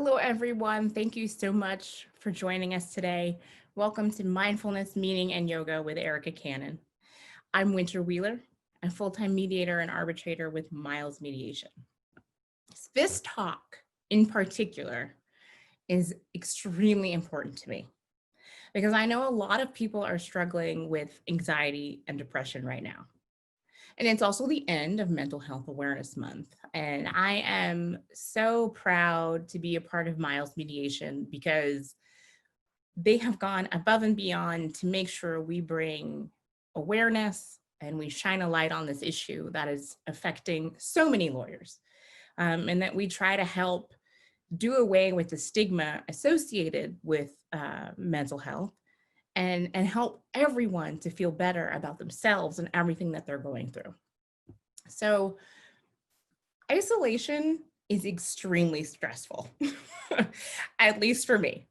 Hello, everyone. Thank you so much for joining us today. Welcome to Mindfulness, Meaning, and Yoga with Erica Cannon. I'm Winter Wheeler, a full-time mediator and arbitrator with Miles Mediation. This talk in particular is extremely important to me because I know a lot of people are struggling with anxiety and depression right now. And it's also the end of Mental Health Awareness Month. And I am so proud to be a part of Miles Mediation because they have gone above and beyond to make sure we bring awareness and we shine a light on this issue that is affecting so many lawyers, and that we try to help do away with the stigma associated with mental health and help everyone to feel better about themselves and everything that they're going through. So isolation is extremely stressful, at least for me.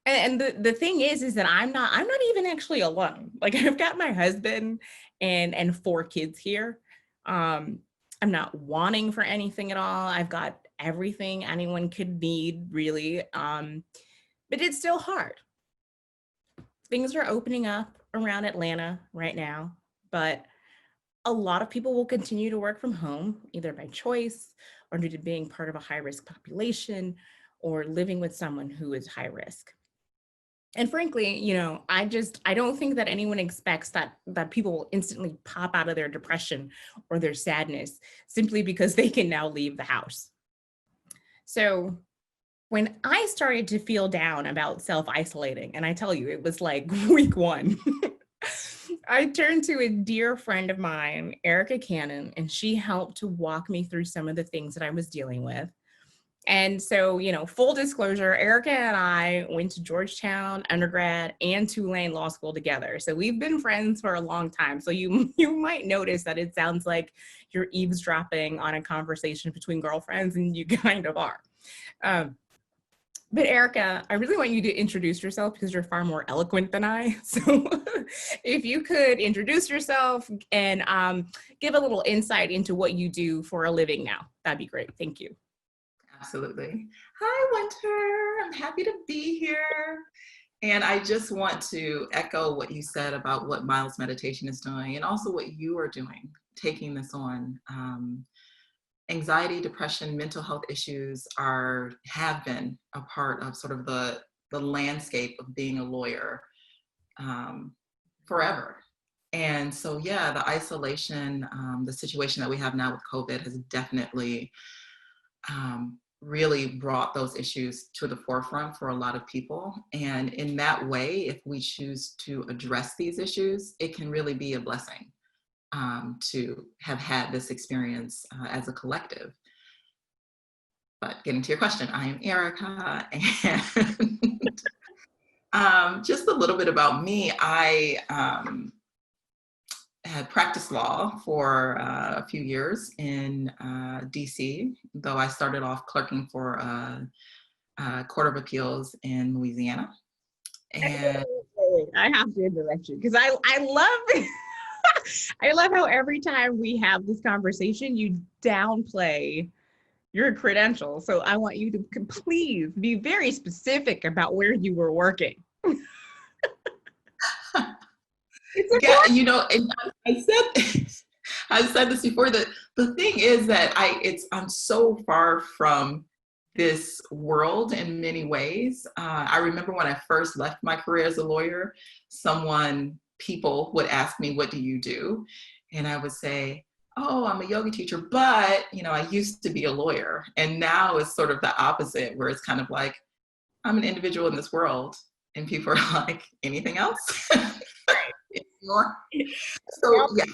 And the thing is that I'm not even actually alone. Like I've got my husband and 4 kids here. I'm not wanting for anything at all. I've got everything anyone could need, really. But it's still hard. Things are opening up around Atlanta right now, but a lot of people will continue to work from home, either by choice or due to being part of a high-risk population or living with someone who is high risk. And frankly, I don't think that anyone expects that people will instantly pop out of their depression or their sadness simply because they can now leave the house. So when I started to feel down about self-isolating, and I tell you, it was like week 1, I turned to a dear friend of mine, Erica Cannon, and she helped to walk me through some of the things that I was dealing with. And so, full disclosure, Erica and I went to Georgetown undergrad and Tulane Law School together. So we've been friends for a long time. So you might notice that it sounds like you're eavesdropping on a conversation between girlfriends, and you kind of are. But Erica, I really want you to introduce yourself because you're far more eloquent than I. So if you could introduce yourself and give a little insight into what you do for a living now, that'd be great. Thank you. Absolutely. Hi, Winter. I'm happy to be here. And I just want to echo what you said about what Miles Meditation is doing and also what you are doing, taking this on. Anxiety, depression, mental health issues have been a part of sort of the landscape of being a lawyer forever. And so, yeah, the isolation, the situation that we have now with COVID has definitely really brought those issues to the forefront for a lot of people. And in that way, if we choose to address these issues, it can really be a blessing to have had this experience as a collective. But getting to your question, I am Erica, and just a little bit about me. I had practiced law for a few years in DC, though I started off clerking for a court of appeals in Louisiana. And I have to interrupt you because I love I love how every time we have this conversation, you downplay your credentials. So I want you to please be very specific about where you were working. yeah, and I said this before. The thing is that I'm so far from this world in many ways. I remember when I first left my career as a lawyer, people would ask me, "What do you do?" And I would say, "Oh, I'm a yoga teacher, but I used to be a lawyer." And now it's sort of the opposite, where it's kind of like, I'm an individual in this world, and people are like, "Anything else?" So yeah.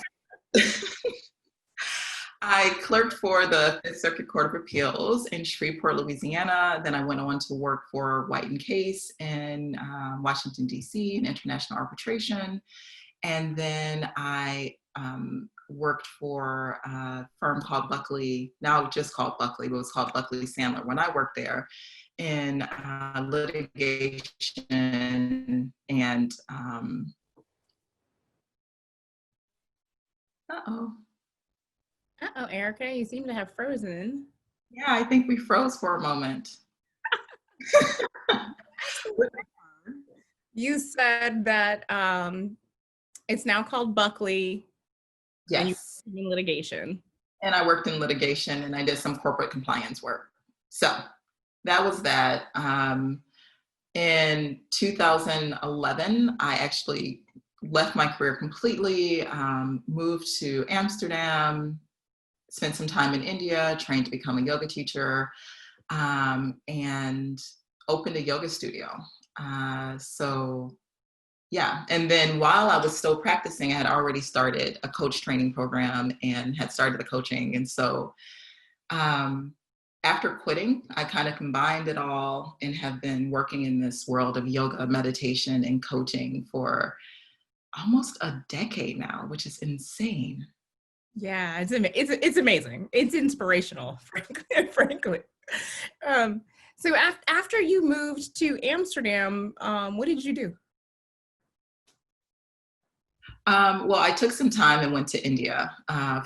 I clerked for the Fifth Circuit Court of Appeals in Shreveport, Louisiana. Then I went on to work for White and Case in Washington, D.C. in international arbitration. And then I worked for a firm called Buckley, now just called Buckley, but it was called Buckley Sandler when I worked there in litigation and uh-oh. Uh-oh, Erica, you seem to have frozen. Yeah, I think we froze for a moment. You said that it's now called Buckley, and you Yes. work in litigation. And I worked in litigation and I did some corporate compliance work. So that was that. In 2011, I actually left my career completely, moved to Amsterdam, spent some time in India, trained to become a yoga teacher, and opened a yoga studio. So yeah, and then while I was still practicing, I had already started a coach training program and had started the coaching. And so um, after quitting, I kind of combined it all and have been working in this world of yoga, meditation, and coaching for almost a decade now, which is insane. Yeah, it's amazing. It's inspirational, frankly. Um, so after you moved to Amsterdam, what did you do? Well, I took some time and went to India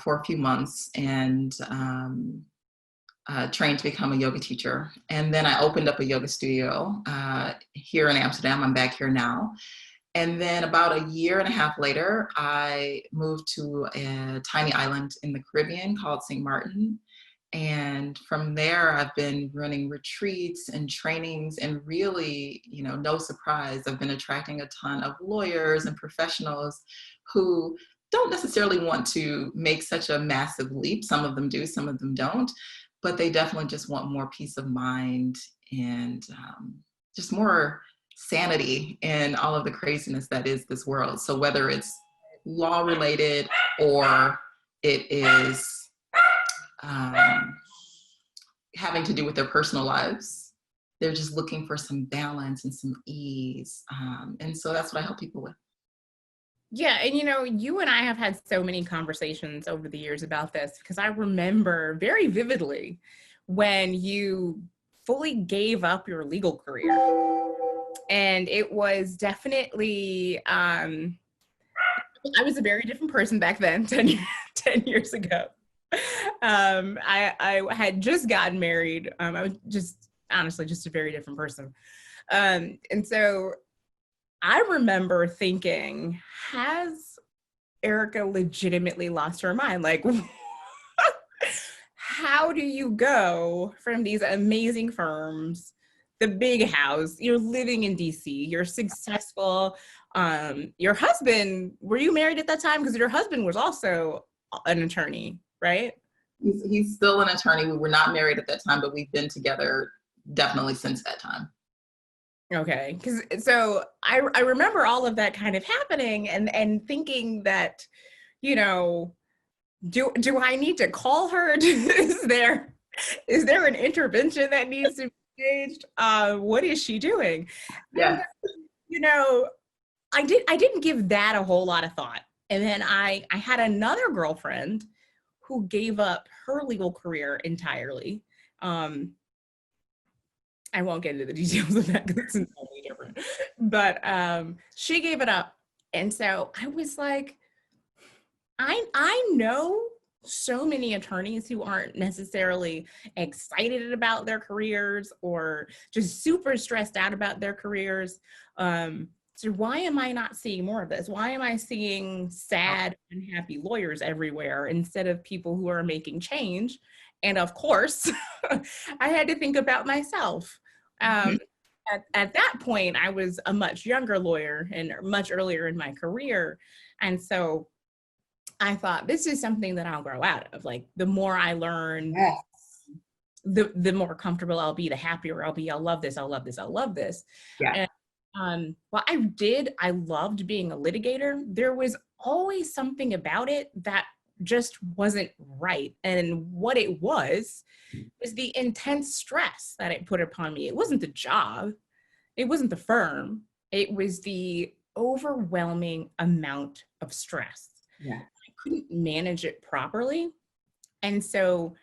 for a few months and trained to become a yoga teacher. And then I opened up a yoga studio here in Amsterdam. I'm back here now. And then about a year and a half later, I moved to a tiny island in the Caribbean called St. Martin. And from there, I've been running retreats and trainings, and really, no surprise, I've been attracting a ton of lawyers and professionals who don't necessarily want to make such a massive leap. Some of them do, some of them don't, but they definitely just want more peace of mind and just more sanity in all of the craziness that is this world. So whether it's law related or it is having to do with their personal lives, they're just looking for some balance and some ease. And so that's what I help people with. Yeah, and you and I have had so many conversations over the years about this, because I remember very vividly when you fully gave up your legal career. And it was definitely, I was a very different person back then, 10 years ago. I had just gotten married. I was just, honestly, just a very different person. And so I remember thinking, has Erica legitimately lost her mind? Like, how do you go from these amazing firms, the big house, you're living in DC, you're successful. Your husband, were you married at that time? Because your husband was also an attorney, right? He's still an attorney. We were not married at that time, but we've been together definitely since that time. Okay, because so I remember all of that kind of happening and thinking that, do I need to call her? is there an intervention that needs to be staged? What is she doing? Yeah. And, I didn't give that a whole lot of thought. And then I had another girlfriend who gave up her legal career entirely. I won't get into the details of that because it's entirely different. But she gave it up. And so I was like, I know so many attorneys who aren't necessarily excited about their careers or just super stressed out about their careers. So why am I not seeing more of this? Why am I seeing sad, unhappy lawyers everywhere instead of people who are making change? And of course, I had to think about myself. At that point, I was a much younger lawyer and much earlier in my career. And so I thought, this is something that I'll grow out of. Like, the more I learn, Yes. the more comfortable I'll be, the happier I'll be. I'll love this. I'll love this. I'll love this. Yeah. And well, I loved being a litigator. There was always something about it that just wasn't right. And what it was the intense stress that it put upon me. It wasn't the job. It wasn't the firm. It was the overwhelming amount of stress. Yeah. I couldn't manage it properly. And so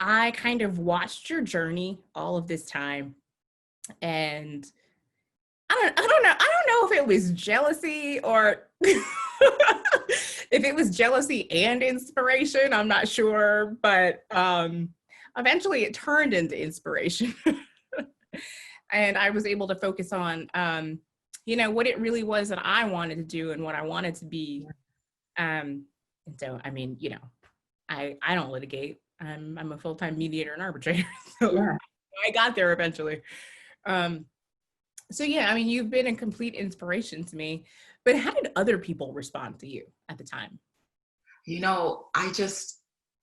I kind of watched your journey all of this time. And I don't know if it was jealousy or if it was jealousy and inspiration. I'm not sure, but eventually it turned into inspiration. And I was able to focus on, what it really was that I wanted to do and what I wanted to be. And so, I mean, I don't litigate. I'm a full-time mediator and arbitrator. So Yeah. I got there eventually. Um, so yeah, I mean, you've been a complete inspiration to me, but how did other people respond to you at the time? I just,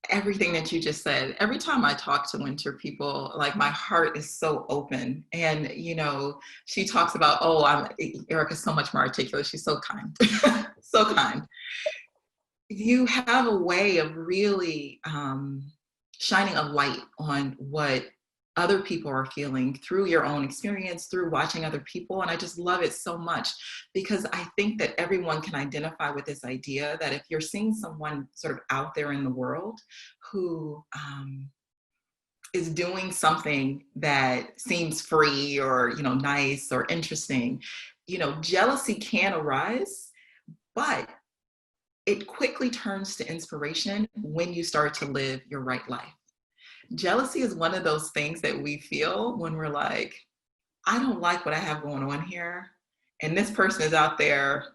everything that you just said, every time I talk to Winter people, like my heart is so open. And, she talks about, oh, Erica's so much more articulate. She's so kind, so kind. You have a way of really shining a light on what other people are feeling through your own experience, through watching other people. And I just love it so much because I think that everyone can identify with this idea that if you're seeing someone sort of out there in the world who is doing something that seems free or, nice or interesting, jealousy can arise, but it quickly turns to inspiration when you start to live your right life. Jealousy is one of those things that we feel when we're like, I don't like what I have going on here. And this person is out there,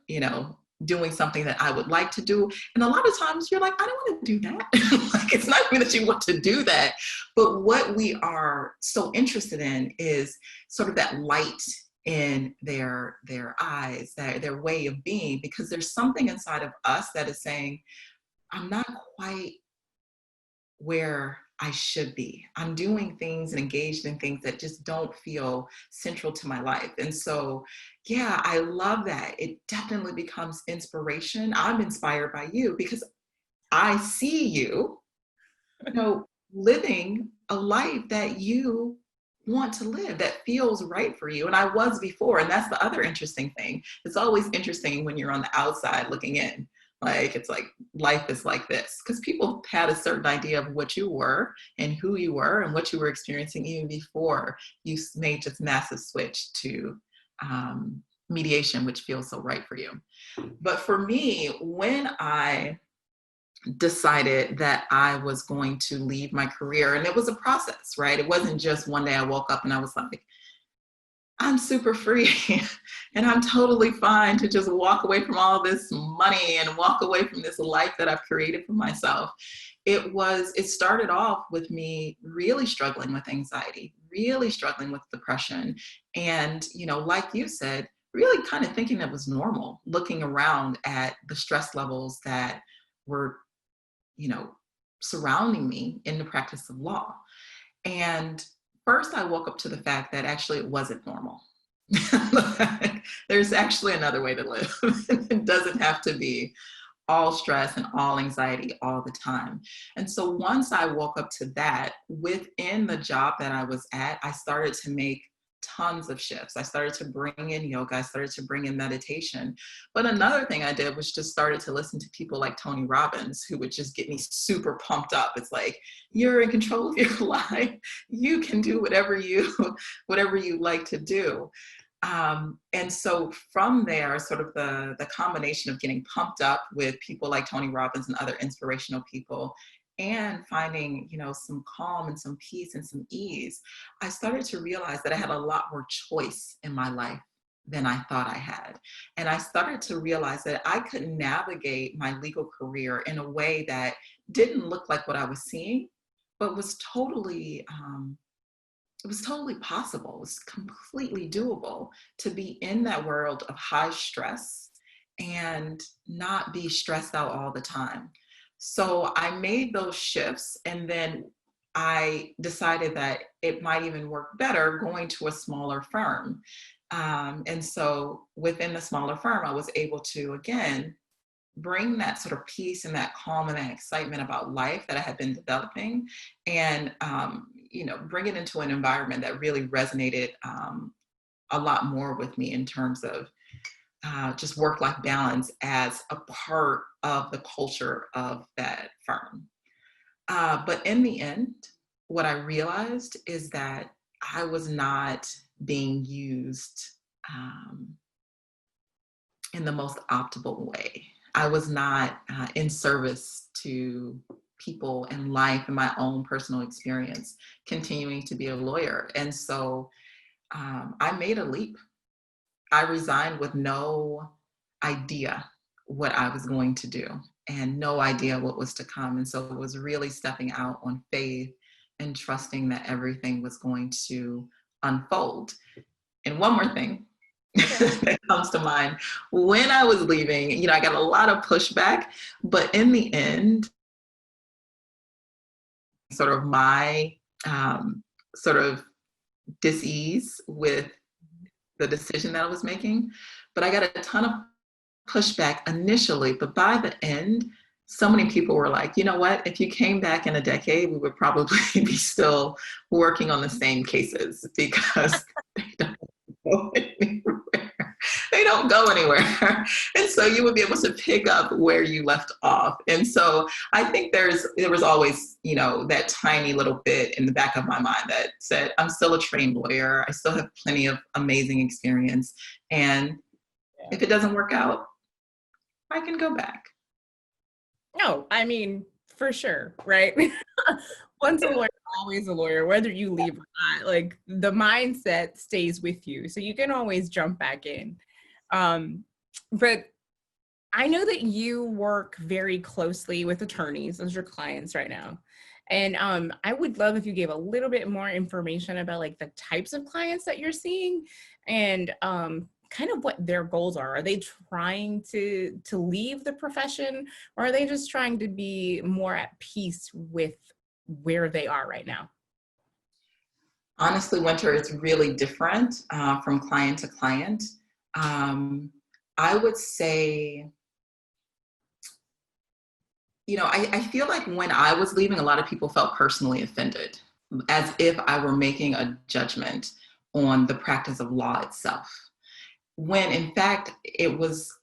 doing something that I would like to do. And a lot of times you're like, I don't want to do that. Like, it's not even that you want to do that. But what we are so interested in is sort of that light in their eyes, their way of being, because there's something inside of us that is saying, I'm not quite where I should be. I'm doing things and engaged in things that just don't feel central to my life. And so, yeah, I love that. It definitely becomes inspiration. I'm inspired by you because I see you, living a life that you want to live, that feels right for you. And I was before. And that's the other interesting thing. It's always interesting when you're on the outside looking in. Like, it's like life is like this because people had a certain idea of what you were and who you were and what you were experiencing even before you made this massive switch to mediation, which feels so right for you. But for me, when I decided that I was going to leave my career, and it was a process, right? It wasn't just one day I woke up and I was like, I'm super free and I'm totally fine to just walk away from all this money and walk away from this life that I've created for myself. It started off with me really struggling with anxiety, really struggling with depression. And, like you said, really kind of thinking that was normal, looking around at the stress levels that were, surrounding me in the practice of law. And first, I woke up to the fact that actually it wasn't normal. There's actually another way to live. It doesn't have to be all stress and all anxiety all the time. And so once I woke up to that, within the job that I was at, I started to make tons of shifts. I started to bring in yoga. I started to bring in meditation. But another thing I did was just started to listen to people like Tony Robbins, who would just get me super pumped up. It's like, you're in control of your life. You can do whatever you like to do. And so from there, sort of the combination of getting pumped up with people like Tony Robbins and other inspirational people and finding, some calm and some peace and some ease, I started to realize that I had a lot more choice in my life than I thought I had. And I started to realize that I could navigate my legal career in a way that didn't look like what I was seeing, but was totally it was totally possible. It was completely doable to be in that world of high stress and not be stressed out all the time. So I made those shifts, and then I decided that it might even work better going to a smaller firm. And so within the smaller firm, I was able to, again, bring that sort of peace and that calm and that excitement about life that I had been developing, and bring it into an environment that really resonated a lot more with me in terms of just work-life balance as a part of the culture of that firm. But in the end, what I realized is that I was not being used um, in the most optimal way. I was not in service to people in life and my own personal experience, continuing to be a lawyer. And so I made a leap. I resigned with no idea what I was going to do and no idea what was to come. And so it was really stepping out on faith and trusting that everything was going to unfold. And one more thing that comes to mind when I was leaving, I got a lot of pushback, but in the end, sort of my sort of dis-ease with the decision that I was making, but I got a ton of pushback initially, but by the end, so many people were like, you know what, if you came back in a decade, we would probably be still working on the same cases because they don't go anywhere. They don't go anywhere. And so you would be able to pick up where you left off. And so I think there was always, that tiny little bit in the back of my mind that said, I'm still a trained lawyer. I still have plenty of amazing experience. And if it doesn't work out, I can go back. No, I mean, for sure, right? Once a lawyer, always a lawyer, whether you leave or not, like the mindset stays with you. So you can always jump back in. But I know that you work very closely with attorneys as your clients right now. And I would love if you gave a little bit more information about like the types of clients that you're seeing and kind of what their goals are. Are they trying to leave the profession, or are they just trying to be more at peace with where they are right now? Honestly, Winter, it's really different from client to client. I would say, I feel like when I was leaving, a lot of people felt personally offended, as if I were making a judgment on the practice of law itself. When in fact,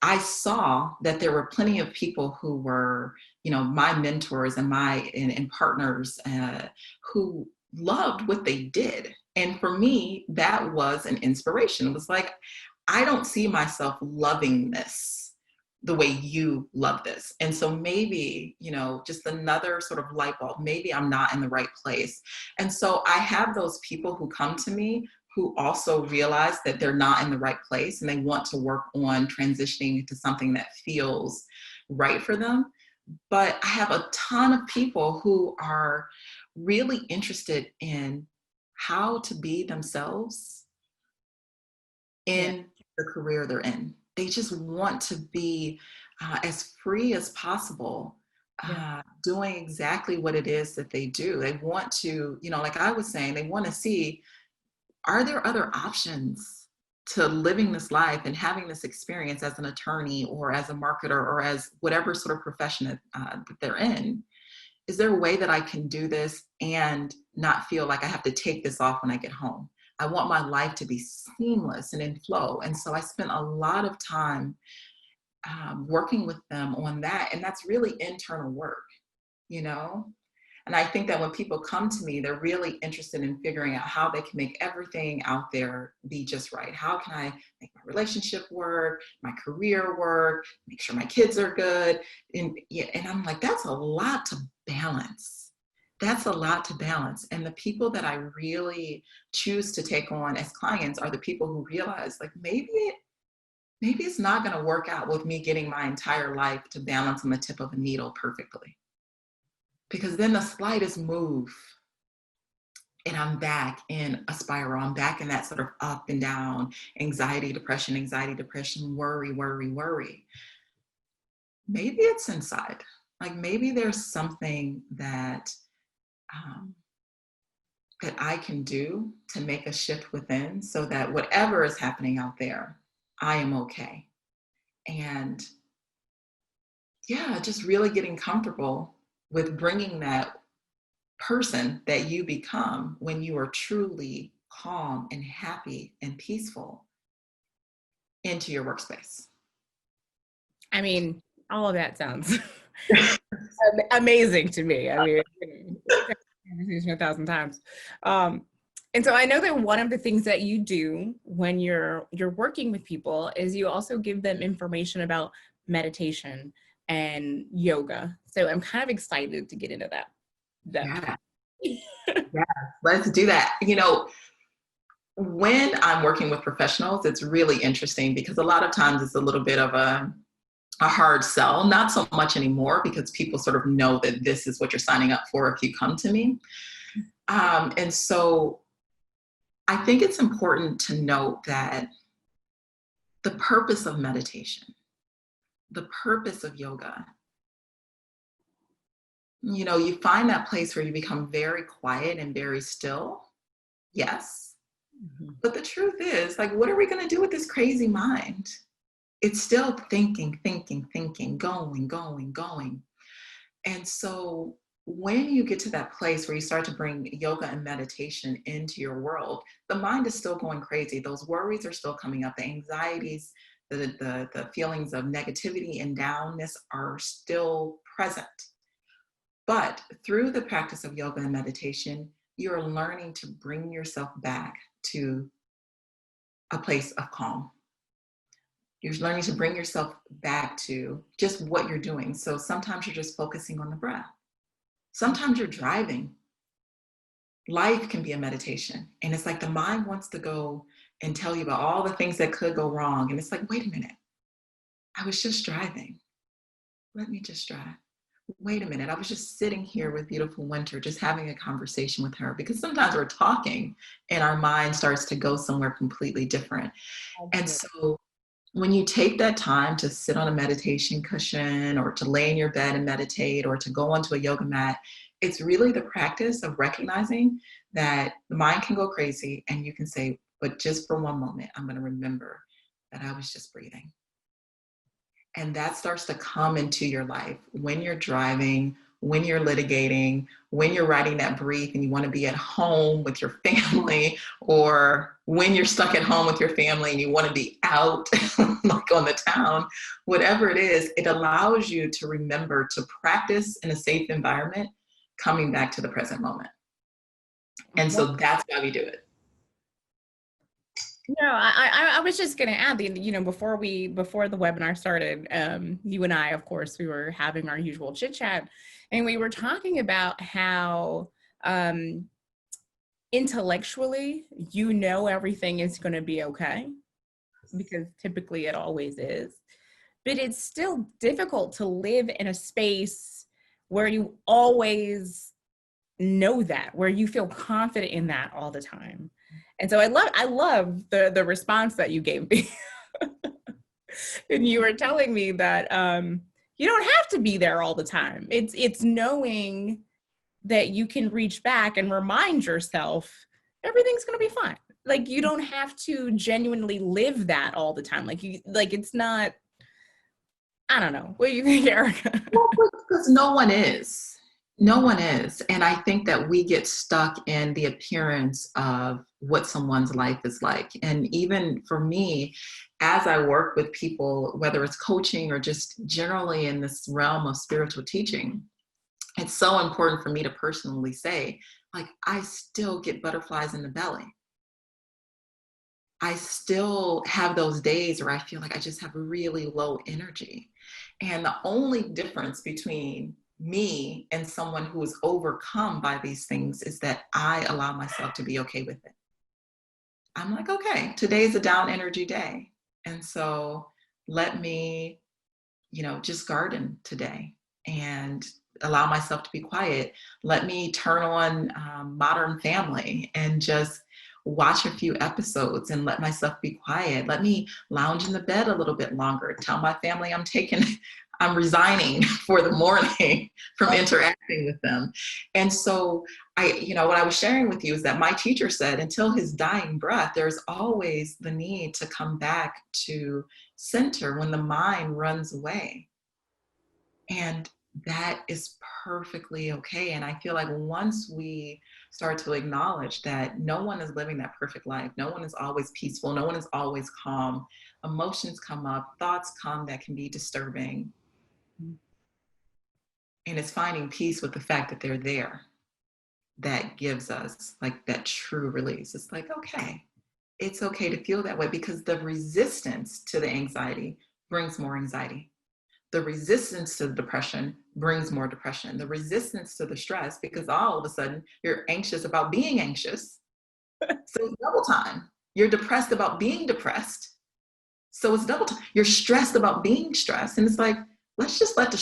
I saw that there were plenty of people who were, my mentors and and partners who loved what they did. And for me, that was an inspiration. It was like, I don't see myself loving this the way you love this. And so maybe, just another sort of light bulb, maybe I'm not in the right place. And so I have those people who come to me who also realize that they're not in the right place and they want to work on transitioning to something that feels right for them. But I have a ton of people who are really interested in how to be themselves in the career they're in. They just want to be as free as possible, doing exactly what it is that they do. They want to, like I was saying, they want to see, are there other options to living this life and having this experience as an attorney or as a marketer or as whatever sort of profession that they're in? Is there a way that I can do this and not feel like I have to take this off when I get home? I want my life to be seamless and in flow. And so I spent a lot of time working with them on that. And that's really internal work, And I think that when people come to me, they're really interested in figuring out how they can make everything out there be just right. How can I make my relationship work, my career work, make sure my kids are good? And I'm like, that's a lot to balance. That's a lot to balance. And the people that I really choose to take on as clients are the people who realize, like, maybe it's not going to work out with me getting my entire life to balance on the tip of a needle perfectly. Because then the slightest move and I'm back in a spiral. I'm back in that sort of up and down, anxiety, depression, worry, worry, worry. Maybe it's inside. Like maybe there's something that that I can do to make a shift within so that whatever is happening out there, I am okay. And just really getting comfortable with bringing that person that you become when you are truly calm and happy and peaceful into your workspace. I mean, all of that sounds amazing to me. I mean, conversation 1,000 times. And so I know that one of the things that you do when you're working with people is you also give them information about meditation and yoga. So I'm kind of excited to get into that. Yeah. Yeah, let's do that. when I'm working with professionals, it's really interesting because a lot of times it's a little bit of a hard sell, not so much anymore because people sort of know that this is what you're signing up for if you come to me. And so I think it's important to note that the purpose of meditation, the purpose of yoga, you find that place where you become very quiet and very still. Yes. Mhm. But the truth is, like, what are we going to do with this crazy mind? It's still thinking, thinking, thinking, going, going, going. And so when you get to that place where you start to bring yoga and meditation into your world, the mind is still going crazy. Those worries are still coming up. The anxieties, the feelings of negativity and downness are still present. But through the practice of yoga and meditation, you're learning to bring yourself back to a place of calm. You're learning to bring yourself back to just what you're doing. So sometimes you're just focusing on the breath. Sometimes you're driving. Life can be a meditation. And it's like the mind wants to go and tell you about all the things that could go wrong. And it's like, wait a minute, I was just driving. Let me just drive. Wait a minute, I was just sitting here with beautiful Winter, just having a conversation with her. Because sometimes we're talking and our mind starts to go somewhere completely different. And Absolutely. so when you take that time to sit on a meditation cushion or to lay in your bed and meditate or to go onto a yoga mat, it's really the practice of recognizing that the mind can go crazy and you can say, but just for one moment, I'm going to remember that I was just breathing. And that starts to come into your life when you're driving, when you're litigating, when you're writing that brief and you want to be at home with your family, or when you're stuck at home with your family and you want to be out, like on the town, whatever it is, it allows you to remember to practice in a safe environment, coming back to the present moment. And so that's why we do it. No, I was just going to add before the webinar started, you and I, of course, we were having our usual chit chat, and we were talking about how intellectually, everything is going to be okay, because typically it always is, but it's still difficult to live in a space where you always know that, where you feel confident in that all the time. And so I love the response that you gave me. And you were telling me that you don't have to be there all the time. It's knowing that you can reach back and remind yourself everything's going to be fine. Like, you don't have to genuinely live that all the time. It's not, I don't know. What do you think, Erica? Well, because no one is. No one is. And I think that we get stuck in the appearance of what someone's life is like. And even for me, as I work with people, whether it's coaching or just generally in this realm of spiritual teaching, it's so important for me to personally say, like, I still get butterflies in the belly. I still have those days where I feel like I just have really low energy. And the only difference between me and someone who is overcome by these things is that I allow myself to be okay with it. I'm like, okay, today's a down energy day. And so let me, just garden today and allow myself to be quiet. Let me turn on Modern Family and just watch a few episodes and let myself be quiet. Let me lounge in the bed a little bit longer. Tell my family I'm resigning for the morning from interacting with them. And so what I was sharing with you is that my teacher said, until his dying breath, there's always the need to come back to center when the mind runs away. And that is perfectly okay. And I feel like once we start to acknowledge that no one is living that perfect life, no one is always peaceful, no one is always calm, emotions come up, thoughts come that can be disturbing. And it's finding peace with the fact that they're there that gives us like that true release. It's like, okay, it's okay to feel that way, because the resistance to the anxiety brings more anxiety. The resistance to the depression brings more depression. The resistance to the stress, because all of a sudden you're anxious about being anxious, So it's double time. You're depressed about being depressed. So it's double time. You're stressed about being stressed. And it's like, let's just let the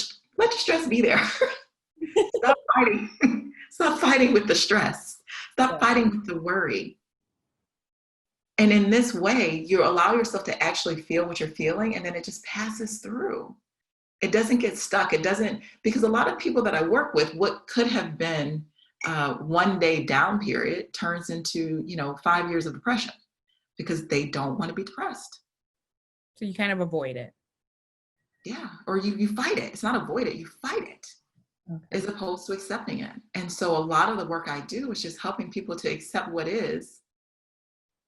stress be there. Stop fighting. Stop fighting with the stress. Stop Yeah. fighting with the worry. And in this way, you allow yourself to actually feel what you're feeling, and then it just passes through. It doesn't get stuck. It doesn't, because a lot of people that I work with, what could have been one day down period turns into, 5 years of depression because they don't want to be depressed. So you kind of avoid it. Yeah. Or you fight it. It's not avoid it, you fight it Okay. as opposed to accepting it. And so a lot of the work I do is just helping people to accept what is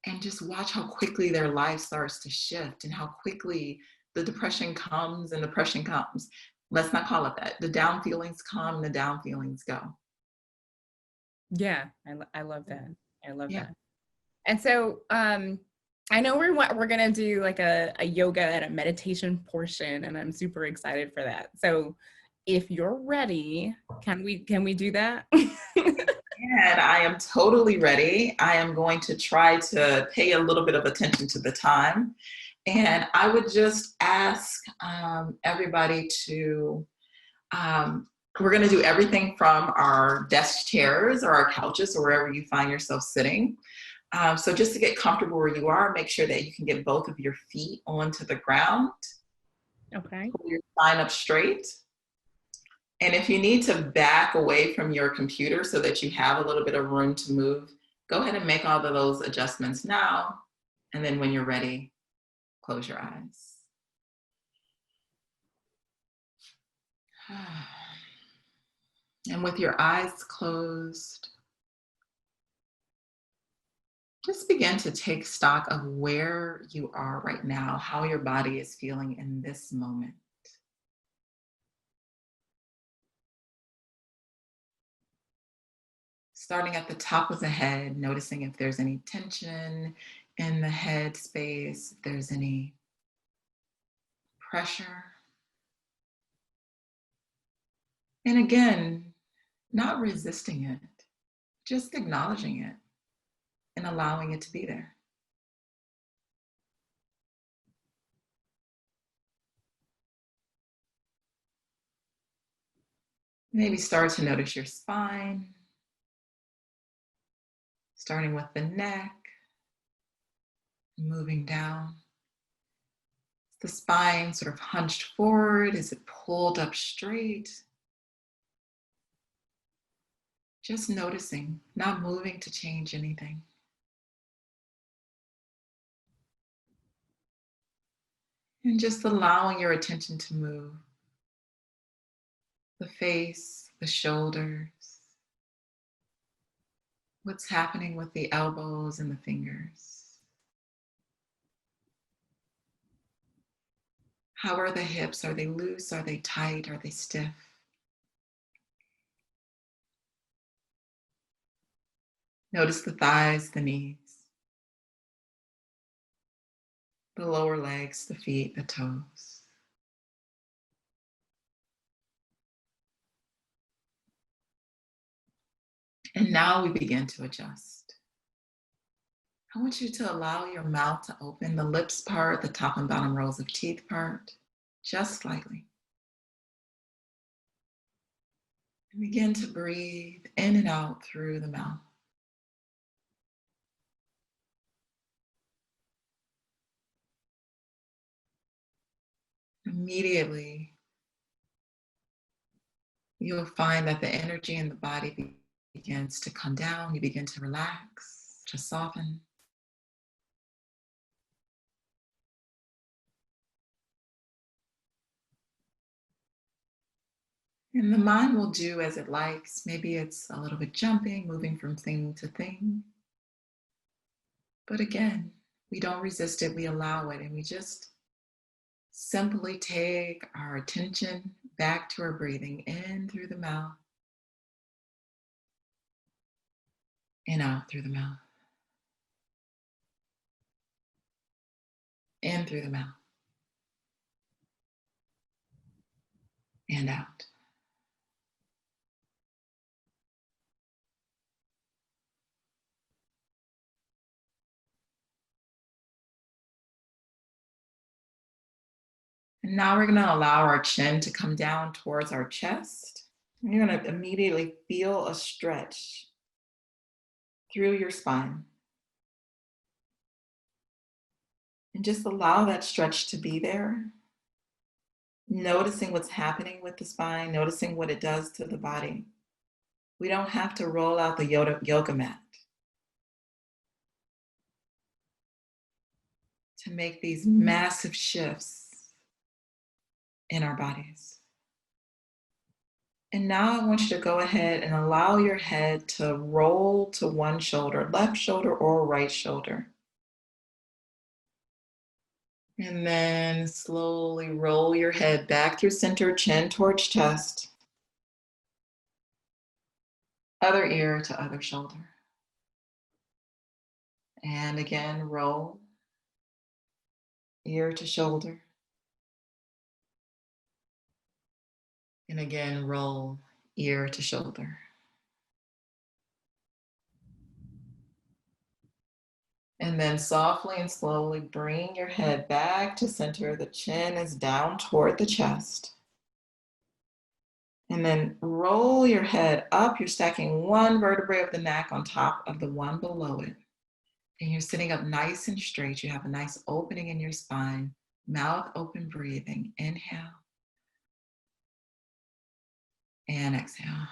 and just watch how quickly their life starts to shift and how quickly the depression comes and depression comes. Let's not call it that. The down feelings come and the down feelings go. Yeah, I love that. I love Yeah. that. And so, I know we're gonna do like a yoga and a meditation portion, and I'm super excited for that. So, if you're ready, can we do that? And I am totally ready. I am going to try to pay a little bit of attention to the time. And I would just ask everybody to, we're going to do everything from our desk chairs or our couches or wherever you find yourself sitting. So just to get comfortable where you are, make sure that you can get both of your feet onto the ground. Okay. Pull your spine up straight. And if you need to back away from your computer so that you have a little bit of room to move, go ahead and make all of those adjustments now. And then when you're ready, close your eyes. And with your eyes closed, just begin to take stock of where you are right now, how your body is feeling in this moment. Starting at the top of the head, noticing if there's any tension in the head space, if there's any pressure. And again, not resisting it, just acknowledging it and allowing it to be there. Maybe start to notice your spine, starting with the neck, moving down. The spine sort of hunched forward? Is it pulled up straight? Just noticing, not moving to change anything. And just allowing your attention to move. The face, the shoulders. What's happening with the elbows and the fingers? How are the hips? Are they loose? Are they tight? Are they stiff? Notice the thighs, the knees, the lower legs, the feet, the toes. And now we begin to adjust. I want you to allow your mouth to open, the lips part, the top and bottom rows of teeth part, just slightly. And begin to breathe in and out through the mouth. Immediately, you'll find that the energy in the body begins to come down. You begin to relax, to soften. And the mind will do as it likes. Maybe it's a little bit jumping, moving from thing to thing. But again, we don't resist it, we allow it, and we just simply take our attention back to our breathing in through the mouth and out through the mouth, in through the mouth and out. And now we're going to allow our chin to come down towards our chest. And you're going to immediately feel a stretch through your spine. And just allow that stretch to be there. Noticing what's happening with the spine, noticing what it does to the body. We don't have to roll out the yoga mat to make these massive shifts in our bodies. And now I want you to go ahead and allow your head to roll to one shoulder, left shoulder or right shoulder. And then slowly roll your head back through center, chin towards chest. Other ear to other shoulder. And again, roll. Ear to shoulder. And again, roll ear to shoulder. And then softly and slowly bring your head back to center. The chin is down toward the chest. And then roll your head up. You're stacking one vertebrae of the neck on top of the one below it. And you're sitting up nice and straight. You have a nice opening in your spine. Mouth open, breathing. Inhale. And exhale.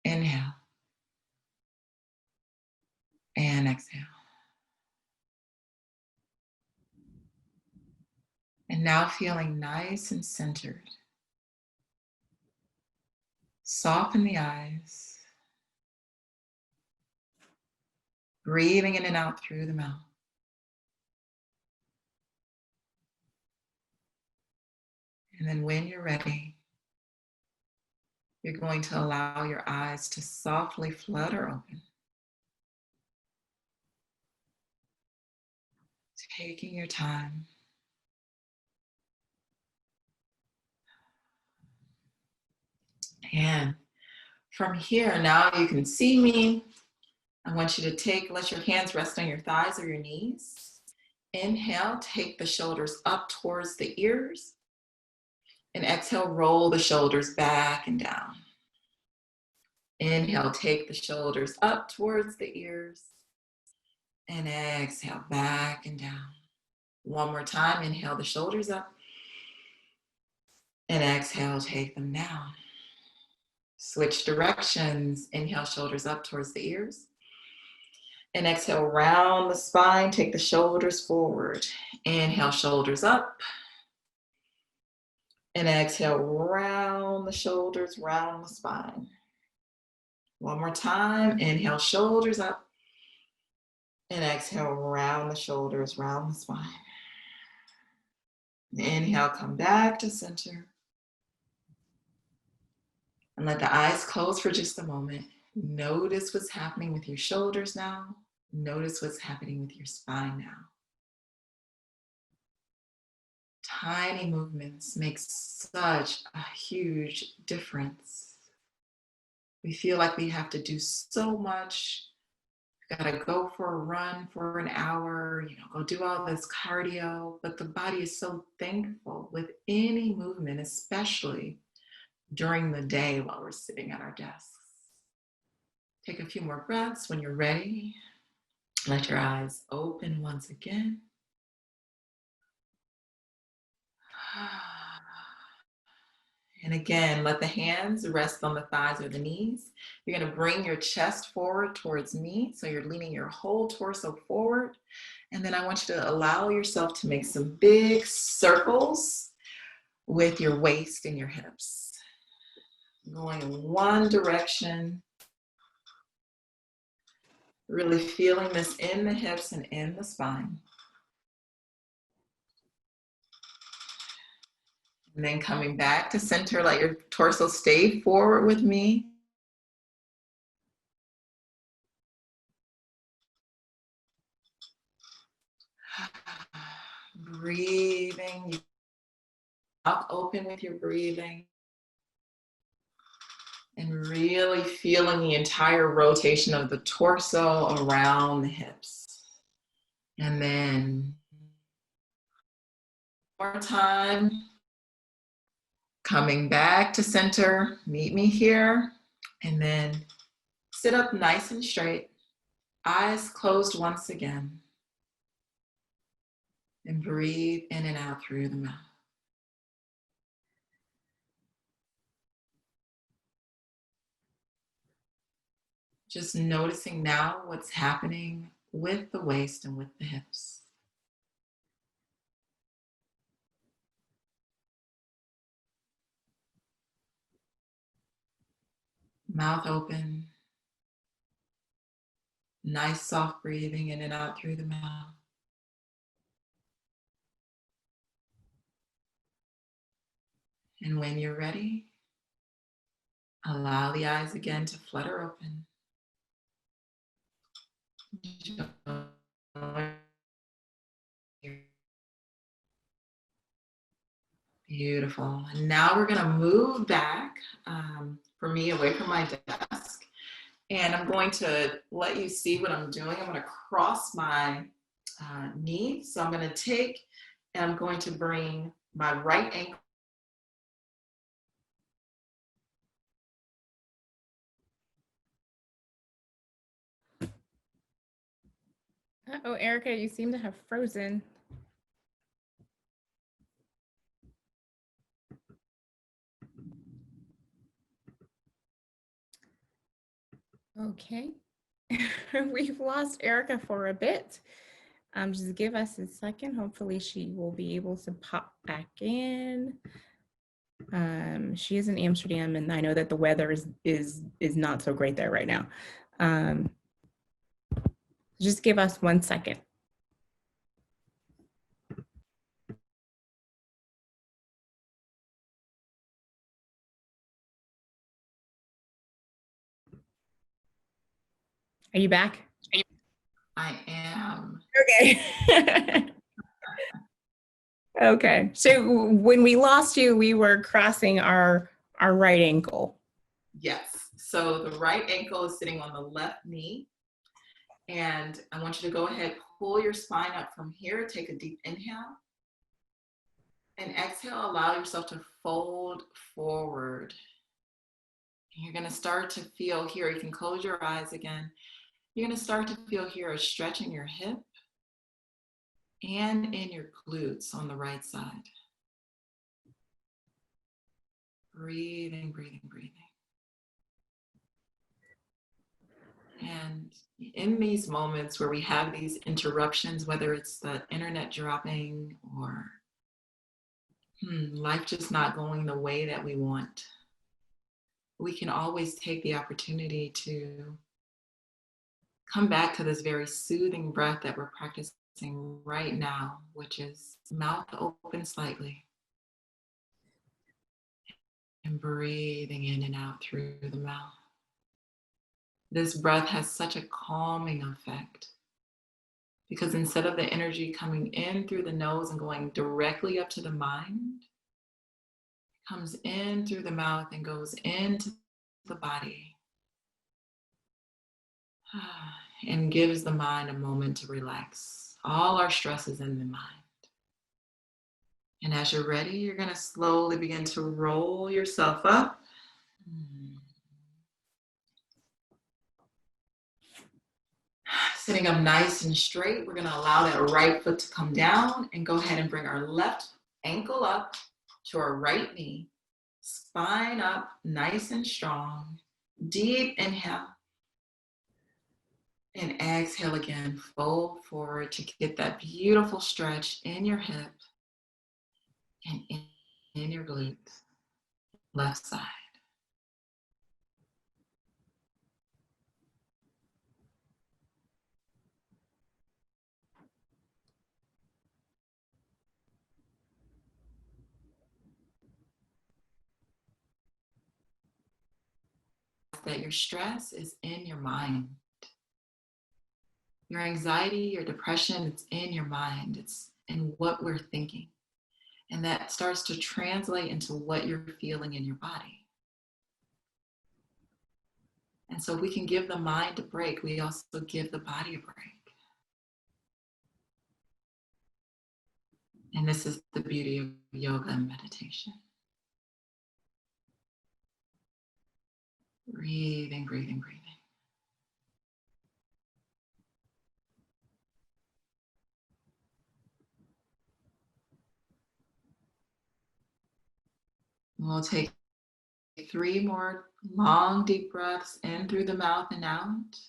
Inhale. And exhale. And now feeling nice and centered. Soften the eyes. Breathing in and out through the mouth. And then when you're ready, you're going to allow your eyes to softly flutter open. Taking your time. And from here, now you can see me. I want you to let your hands rest on your thighs or your knees. Inhale, take the shoulders up towards the ears. And exhale, roll the shoulders back and down. Inhale, take the shoulders up towards the ears. And exhale, back and down. One more time, inhale the shoulders up. And exhale, take them down. Switch directions. Inhale, shoulders up towards the ears. And exhale, round the spine, take the shoulders forward. Inhale, shoulders up. And exhale, round the shoulders, round the spine. One more time, inhale, shoulders up. And exhale, round the shoulders, round the spine. Inhale, come back to center. And let the eyes close for just a moment. Notice what's happening with your shoulders now. Notice what's happening with your spine now. Tiny movements make such a huge difference. We feel like we have to do so much. We gotta go for a run for an hour, go do all this cardio, but the body is so thankful with any movement, especially during the day while we're sitting at our desks. Take a few more breaths. When you're ready, let your eyes open once again. And again, let the hands rest on the thighs or the knees. You're going to bring your chest forward towards me. So you're leaning your whole torso forward. And then I want you to allow yourself to make some big circles with your waist and your hips. Going in one direction. Really feeling this in the hips and in the spine. And then coming back to center, let your torso stay forward with me. Breathing, mouth open with your breathing. And really feeling the entire rotation of the torso around the hips. And then More time. Coming back to center, meet me here, and then sit up nice and straight, eyes closed once again, and breathe in and out through the mouth. Just noticing now what's happening with the waist and with the hips. Mouth open. Nice soft breathing in and out through the mouth. And when you're ready, allow the eyes again to flutter open. Beautiful. And now we're going to move back, for me, away from my desk. And I'm going to let you see what I'm doing. I'm going to cross my knee. So I'm going to take and I'm going to bring my right ankle. Oh, Erica, you seem to have frozen. Okay. We've lost Erica for a bit. Just give us a second. Hopefully she will be able to pop back in. She is in Amsterdam, and I know that the weather is not so great there right now. Just give us 1 second. Are you back? I am. Okay. Okay. So when we lost you, we were crossing our right ankle. Yes. So the right ankle is sitting on the left knee. And I want you to go ahead, pull your spine up from here. Take a deep inhale. And exhale, allow yourself to fold forward. And you're going to start to feel here. You can close your eyes again. You're going to start to feel here a stretch in your hip and in your glutes on the right side. Breathing, breathing, breathing. And in these moments where we have these interruptions, whether it's the internet dropping or life just not going the way that we want, we can always take the opportunity to come back to this very soothing breath that we're practicing right now, which is mouth open slightly and breathing in and out through the mouth. This breath has such a calming effect because instead of the energy coming in through the nose and going directly up to the mind, it comes in through the mouth and goes into the body and gives the mind a moment to relax. All our stress is in the mind. And as you're ready, you're going to slowly begin to roll yourself up. Sitting up nice and straight, we're going to allow that right foot to come down and go ahead and bring our left ankle up to our right knee. Spine up, nice and strong. Deep inhale. And exhale again, fold forward to get that beautiful stretch in your hip and in your glutes, left side. That your stress is in your mind. Your anxiety, your depression, it's in your mind. It's in what we're thinking. And that starts to translate into what you're feeling in your body. And so we can give the mind a break. We also give the body a break. And this is the beauty of yoga and meditation. Breathing, breathing, breathing. We'll take 3 more long, deep breaths in through the mouth and out.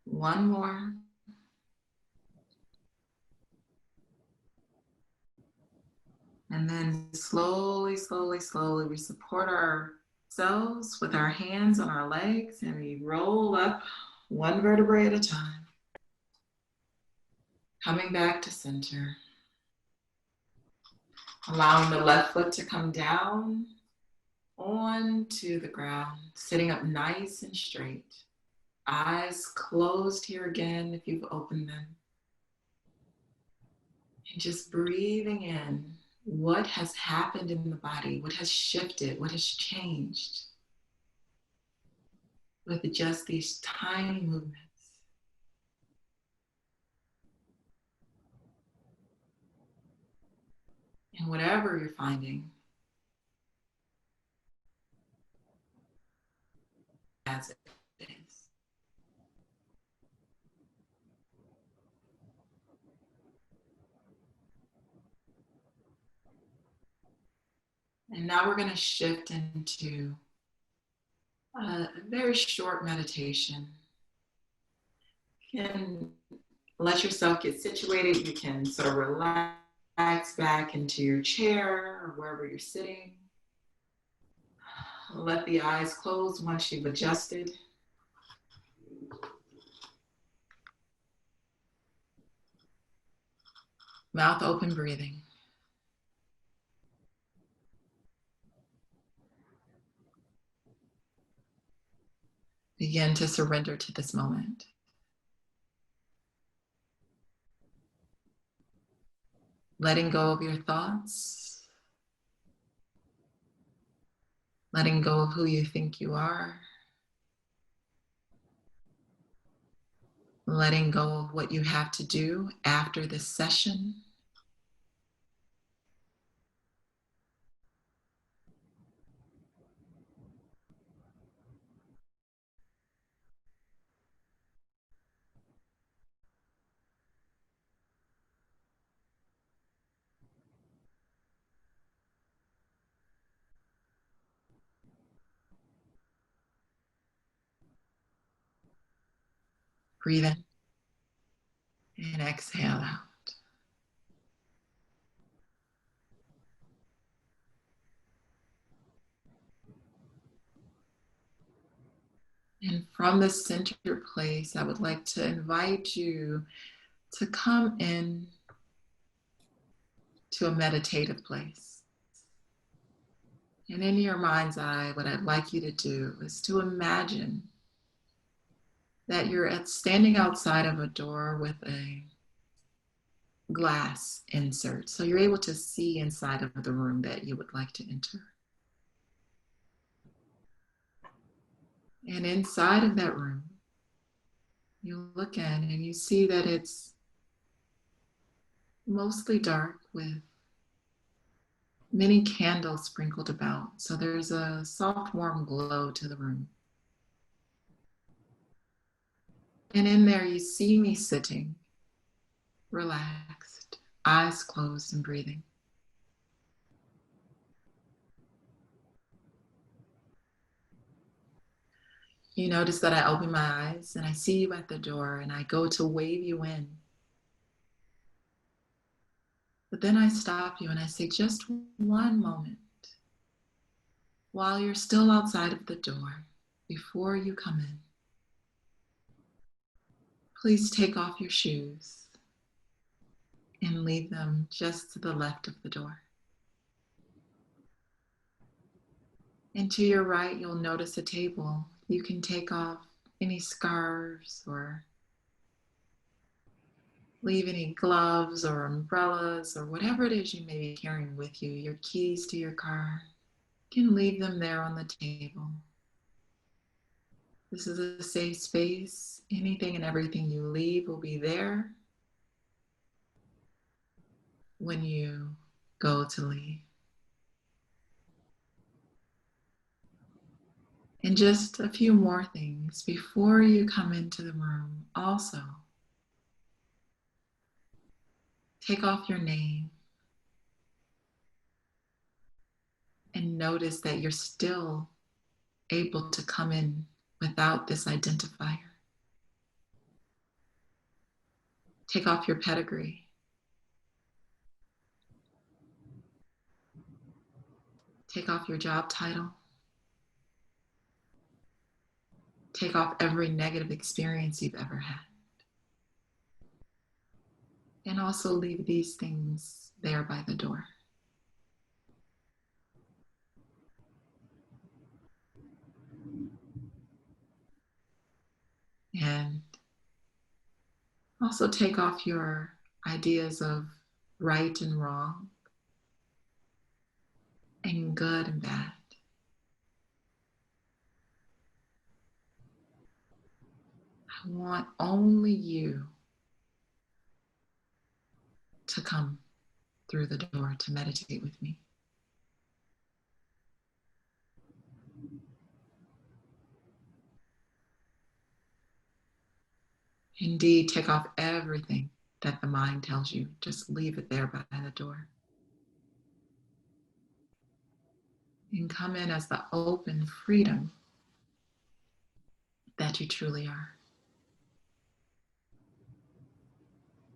One more. And then slowly, slowly, slowly, we support ourselves with our hands on our legs and we roll up one vertebrae at a time. Coming back to center. Allowing the left foot to come down onto the ground, sitting up nice and straight. Eyes closed here again if you've opened them. And just breathing in what has happened in the body, what has shifted, what has changed with just these tiny movements. And whatever you're finding, as it is. And now we're going to shift into a very short meditation. You can let yourself get situated. You can sort of relax back into your chair or wherever you're sitting. Let the eyes close once you've adjusted. Mouth open, breathing. Begin to surrender to this moment. Letting go of your thoughts. Letting go of who you think you are. Letting go of what you have to do after this session. Breathe in and exhale out. And from the center place, I would like to invite you to come in to a meditative place. And in your mind's eye, what I'd like you to do is to imagine that you're standing outside of a door with a glass insert. So you're able to see inside of the room that you would like to enter. And inside of that room, you look in and you see that it's mostly dark with many candles sprinkled about. So there's a soft, warm glow to the room. And in there, you see me sitting, relaxed, eyes closed and breathing. You notice that I open my eyes and I see you at the door and I go to wave you in. But then I stop you and I say, just one moment. While you're still outside of the door, before you come in, please take off your shoes and leave them just to the left of the door. And to your right, you'll notice a table. You can take off any scarves or leave any gloves or umbrellas or whatever it is you may be carrying with you, your keys to your car. You can leave them there on the table. This is a safe space. Anything and everything you leave will be there when you go to leave. And just a few more things before you come into the room. Also, take off your name and notice that you're still able to come in without this identifier. Take off your pedigree. Take off your job title. Take off every negative experience you've ever had. And also leave these things there by the door. And also take off your ideas of right and wrong and good and bad. I want only you to come through the door to meditate with me. Indeed, take off everything that the mind tells you. Just leave it there by the door. And come in as the open freedom that you truly are.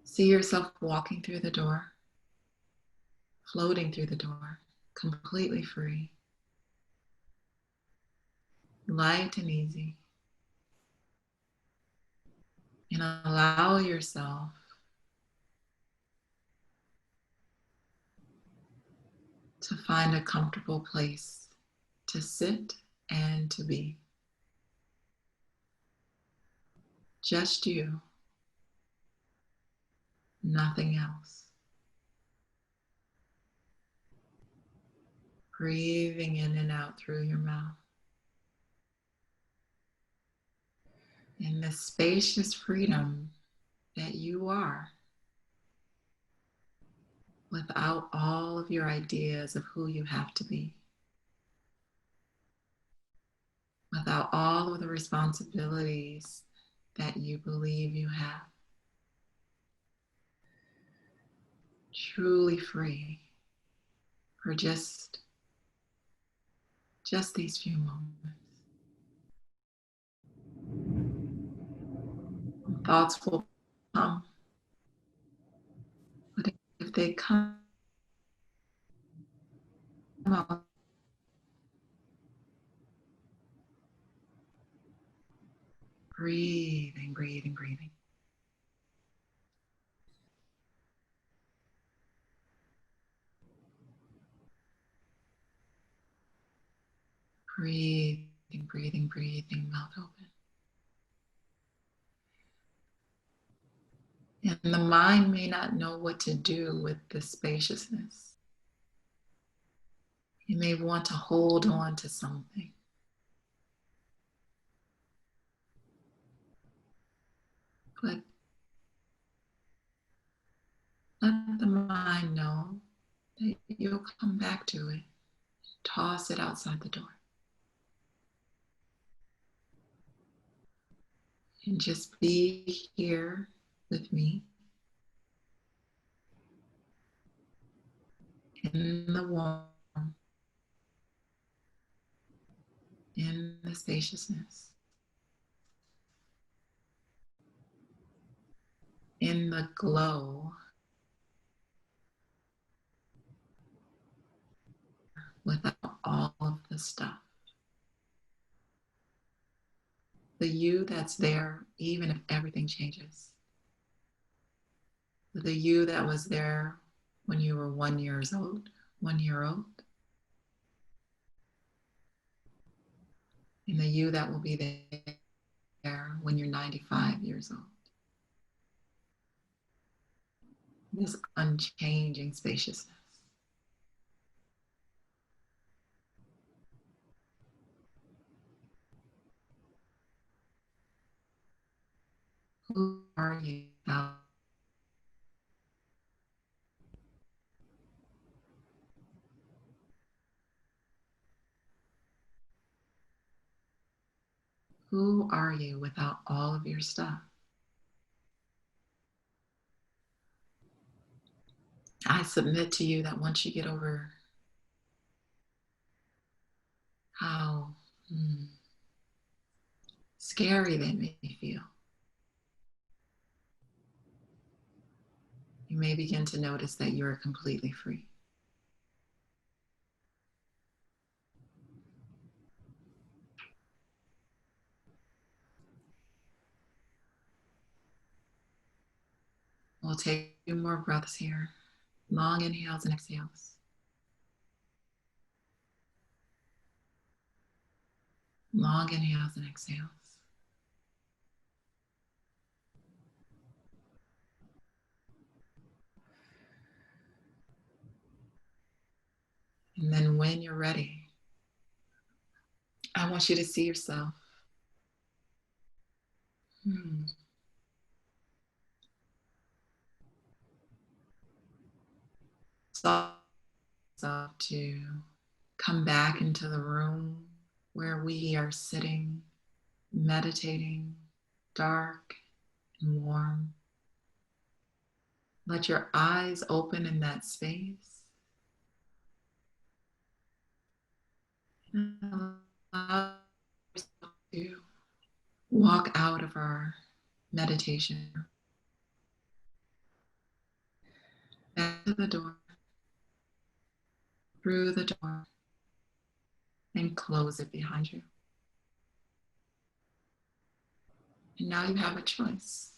See yourself walking through the door, floating through the door, completely free, light and easy. And allow yourself to find a comfortable place to sit and to be. Just you, nothing else. Breathing in and out through your mouth. In the spacious freedom that you are, without all of your ideas of who you have to be, without all of the responsibilities that you believe you have. Truly free for just these few moments. Thoughts will come, but if they come out, breathing, breathing, breathing. Breathing, breathing, breathing, mouth open. And the mind may not know what to do with this spaciousness. You may want to hold on to something. But let the mind know that you'll come back to it. Toss it outside the door. And just be here with me in the warmth, in the spaciousness, in the glow, without all of the stuff. The you that's there, even if everything changes. The you that was there when you were 1 year old, 1 year old. And the you that will be there when you're 95 years old. This unchanging spaciousness. Who are you without? Who are you without all of your stuff? I submit to you that once you get over how scary they may feel, you may begin to notice that you're completely free. We'll take a few more breaths here. Long inhales and exhales. Long inhales and exhales. And then when you're ready, I want you to see yourself. Stop yourself to come back into the room where we are sitting, meditating, dark and warm. Let your eyes open in that space. And allow yourself to walk out of our meditation back to the door, through the door, and close it behind you. And now you have a choice.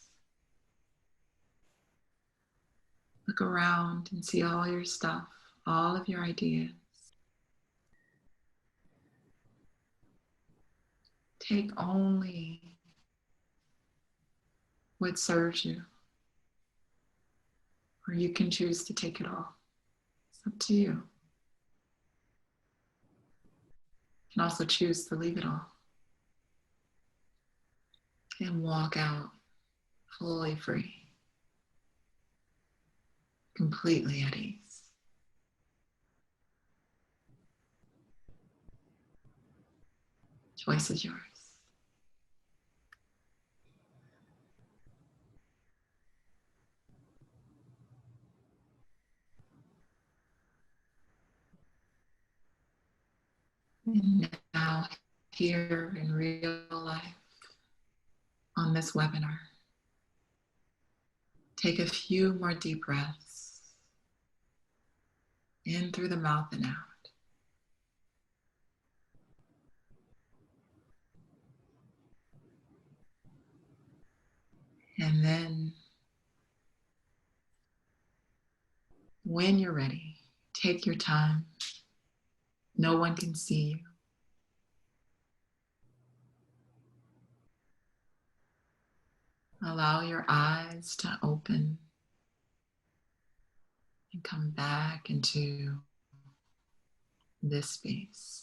Look around and see all your stuff, all of your ideas. Take only what serves you, or you can choose to take it all. It's up to you. You can also choose to leave it all and walk out fully free, completely at ease. Choice is yours. And now, here in real life, on this webinar, take a few more deep breaths in through the mouth and out. And then, when you're ready, take your time. No one can see you. Allow your eyes to open and come back into this space.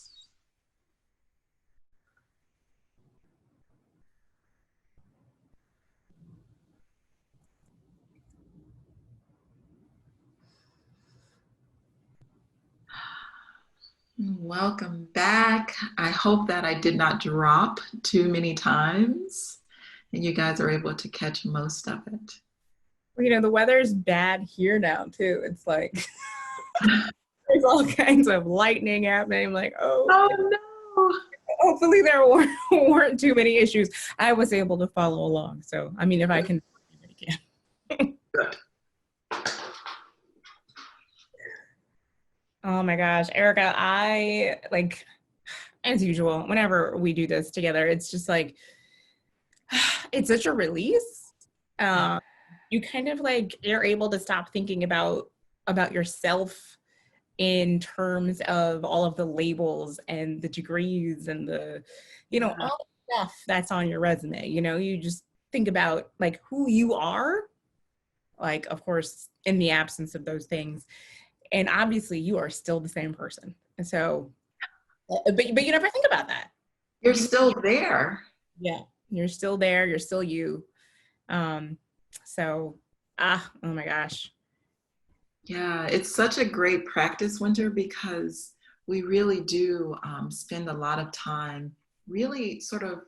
Welcome back. I hope that I did not drop too many times and you guys are able to catch most of it. You know, the weather's bad here now too. It's like there's all kinds of lightning happening. I'm like, oh no. Hopefully there weren't too many issues. I was able to follow along. So, I mean, if I can, I can. Good. Oh my gosh, Erica, I like, as usual, whenever we do this together, it's just like, it's such a release. You kind of like, you're able to stop thinking about yourself in terms of all of the labels and the degrees and the, you know, all the stuff that's on your resume. You know, you just think about like who you are, like, of course, in the absence of those things. And obviously you are still the same person. And so, but you never think about that. You're still there. Yeah. You're still there. You're still you. So, oh my gosh. Yeah, it's such a great practice, Winter, because we really do spend a lot of time really sort of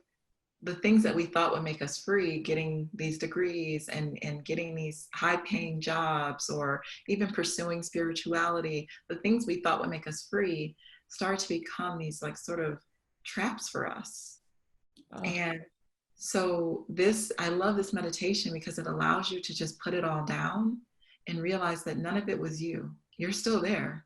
the things that we thought would make us free, getting these degrees and getting these high paying jobs or even pursuing spirituality, the things we thought would make us free start to become these like sort of traps for us. Oh, And so this, I love this meditation because it allows you to just put it all down and realize that none of it was you. You're still there.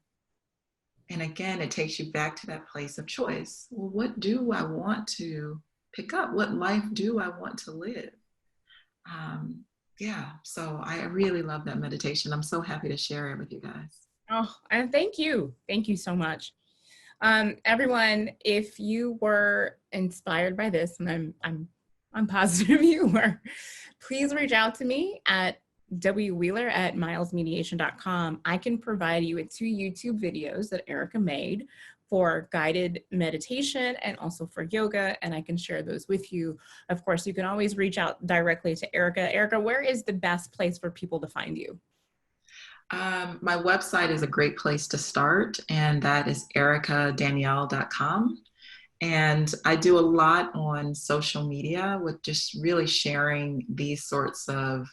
And again, it takes you back to that place of choice. Well, what do I want to pick up? What life do I want to live? Um, yeah, so I really love that meditation. I'm so happy to share it with you guys. oh, and thank you. Thank you so much. Everyone, if you were inspired by this, and I'm positive you were, please reach out to me at wheeler@milesmediation.com. I can provide you with 2 YouTube videos that Erica made for guided meditation and also for yoga, and I can share those with you. Of course, you can always reach out directly to Erica. Erica, where is the best place for people to find you? My website is a great place to start, and that is ericadanielle.com. And I do a lot on social media with just really sharing these sorts of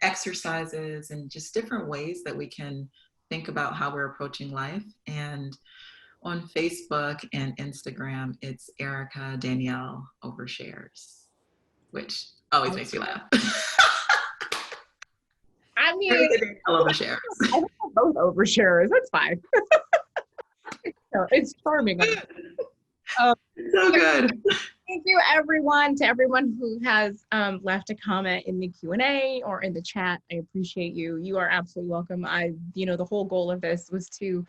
exercises and just different ways that we can think about how we're approaching life. And on Facebook and Instagram, it's Erica Danielle Overshares, which always makes me laugh. I mean, Erica Danielle Overshares. I think we're both oversharers. That's fine. It's charming. So good. Thank you, everyone. To everyone who has left a comment in the Q&A or in the chat, I appreciate you. You are absolutely welcome. The whole goal of this was to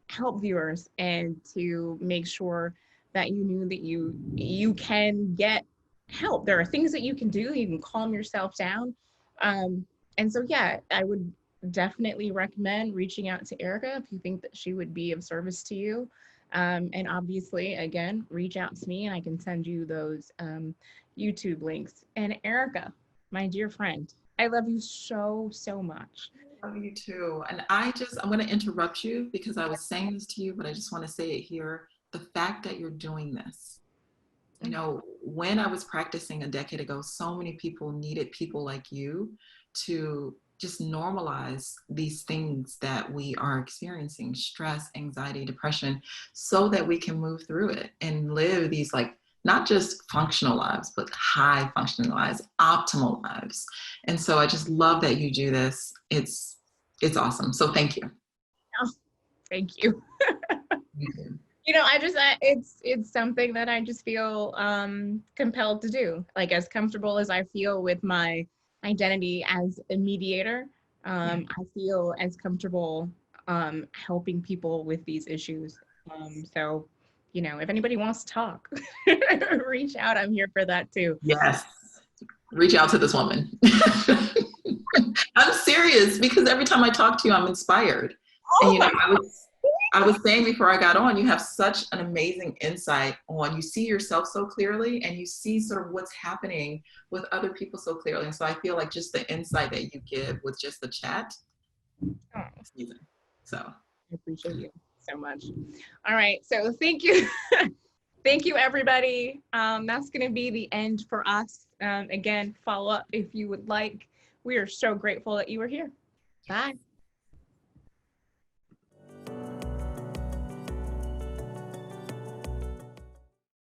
help viewers and to make sure that you knew that you can get help. There are things that you can do. You can calm yourself down. And so, yeah, I would definitely recommend reaching out to Erica if you think that she would be of service to you. And obviously, again, reach out to me and I can send you those YouTube links. And Erica, my dear friend, I love you so, so much. Love you too. And I'm going to interrupt you because I was saying this to you, but I just want to say it here. The fact that you're doing this, when I was practicing a decade ago, so many people needed people like you to just normalize these things that we are experiencing, stress, anxiety, depression, so that we can move through it and live these like not just functional lives, but high functioning lives, optimal lives. And so I just love that you do this. It's awesome. So thank you. Oh, thank you. You too. It's something that I just feel compelled to do. Like as comfortable as I feel with my identity as a mediator, I feel as comfortable helping people with these issues. So, if anybody wants to talk, reach out. I'm here for that too. Yes. Reach out to this woman. I'm serious because every time I talk to you, I'm inspired. Oh, And I was saying before I got on, you have such an amazing insight on, you see yourself so clearly and you see sort of what's happening with other people so clearly. And so I feel like just the insight that you give with just the chat, it's amazing. So I appreciate you so much. All right. So thank you. Thank you, everybody. That's going to be the end for us. Again, follow up if you would like. We are so grateful that you were here. Bye.